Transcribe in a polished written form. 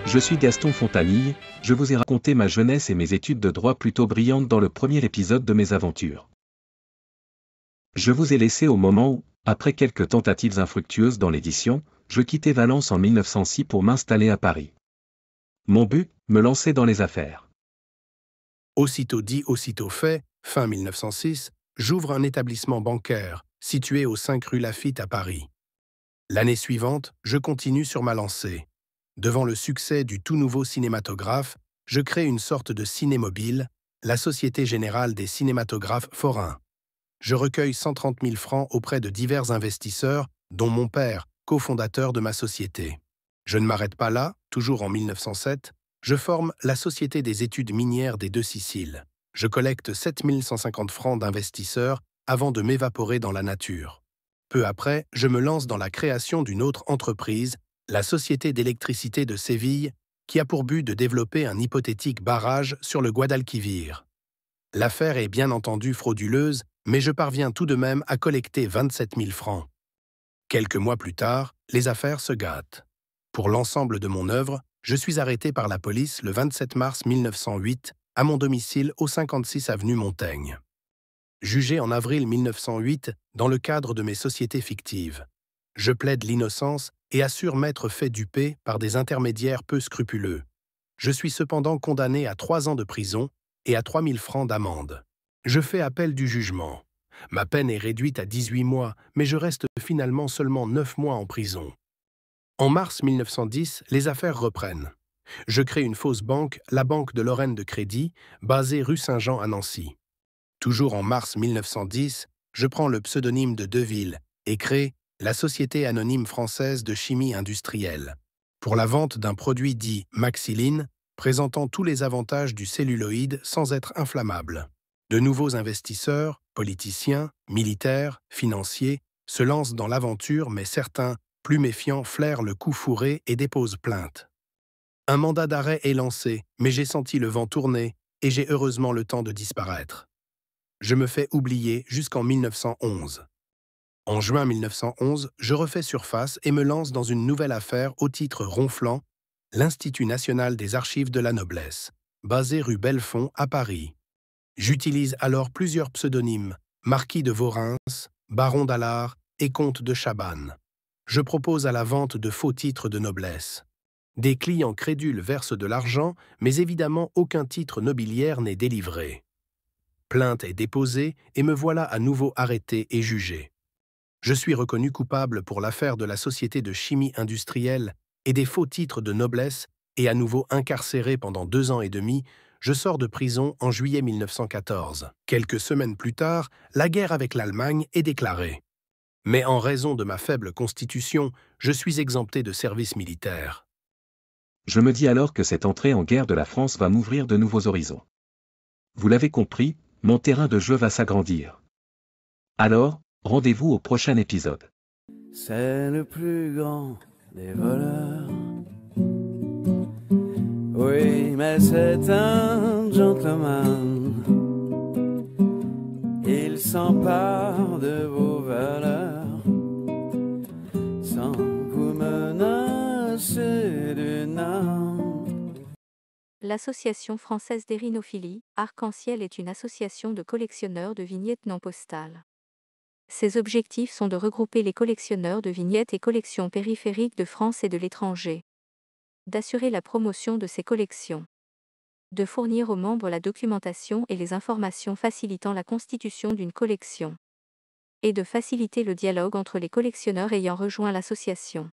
Je suis Gaston Fontanille, je vous ai raconté ma jeunesse et mes études de droit plutôt brillantes dans le premier épisode de mes aventures. Je vous ai laissé au moment où, après quelques tentatives infructueuses dans l'édition, je quittais Valence en 1906 pour m'installer à Paris. Mon but, me lancer dans les affaires. Aussitôt dit, aussitôt fait, fin 1906, j'ouvre un établissement bancaire, situé aux 5 rue Laffitte à Paris. L'année suivante, je continue sur ma lancée. Devant le succès du tout nouveau cinématographe, je crée une sorte de cinémobile, la Société Générale des Cinématographes Forains. Je recueille 130 000 francs auprès de divers investisseurs, dont mon père, cofondateur de ma société. Je ne m'arrête pas là, toujours en 1907, je forme la Société des études minières des Deux-Siciles. Je collecte 7 150 francs d'investisseurs avant de m'évaporer dans la nature. Peu après, je me lance dans la création d'une autre entreprise, la Société d'électricité de Séville, qui a pour but de développer un hypothétique barrage sur le Guadalquivir. L'affaire est bien entendu frauduleuse, mais je parviens tout de même à collecter 27 000 francs. Quelques mois plus tard, les affaires se gâtent. Pour l'ensemble de mon œuvre, je suis arrêté par la police le 27 mars 1908 à mon domicile au 56 avenue Montaigne. Jugé en avril 1908 dans le cadre de mes sociétés fictives. Je plaide l'innocence et assure m'être fait duper par des intermédiaires peu scrupuleux. Je suis cependant condamné à 3 ans de prison et à 3 000 francs d'amende. Je fais appel du jugement. Ma peine est réduite à 18 mois, mais je reste finalement seulement 9 mois en prison. En mars 1910, les affaires reprennent. Je crée une fausse banque, la Banque de Lorraine de Crédit, basée rue Saint-Jean à Nancy. Toujours en mars 1910, je prends le pseudonyme de Deville et crée la Société anonyme française de chimie industrielle, pour la vente d'un produit dit Maxiline, présentant tous les avantages du celluloïd sans être inflammable. De nouveaux investisseurs, politiciens, militaires, financiers, se lancent dans l'aventure, mais certains, plus méfiants, flairent le coup fourré et déposent plainte. Un mandat d'arrêt est lancé, mais j'ai senti le vent tourner et j'ai heureusement le temps de disparaître. Je me fais oublier jusqu'en 1911. En juin 1911, je refais surface et me lance dans une nouvelle affaire au titre ronflant, l'Institut national des archives de la noblesse, basé rue Belfond à Paris. J'utilise alors plusieurs pseudonymes, Marquis de Vorins, Baron d'Allard et Comte de Chabannes. Je propose à la vente de faux titres de noblesse. Des clients crédules versent de l'argent, mais évidemment aucun titre nobiliaire n'est délivré. Plainte est déposée et me voilà à nouveau arrêté et jugé. Je suis reconnu coupable pour l'affaire de la Société de chimie industrielle et des faux titres de noblesse et à nouveau incarcéré pendant 2 ans et demi, je sors de prison en juillet 1914. Quelques semaines plus tard, la guerre avec l'Allemagne est déclarée. Mais en raison de ma faible constitution, je suis exempté de service militaire. Je me dis alors que cette entrée en guerre de la France va m'ouvrir de nouveaux horizons. Vous l'avez compris, mon terrain de jeu va s'agrandir. Alors, rendez-vous au prochain épisode. C'est le plus grand des voleurs. Oui, mais c'est un gentleman. Il s'empare de vos valeurs sans vous menacer d'une arme. L'Association française d'hérinophilie, Arc-en-Ciel est une association de collectionneurs de vignettes non postales. Ses objectifs sont de regrouper les collectionneurs de vignettes et collections périphériques de France et de l'étranger, d'assurer la promotion de ces collections, de fournir aux membres la documentation et les informations facilitant la constitution d'une collection, et de faciliter le dialogue entre les collectionneurs ayant rejoint l'association.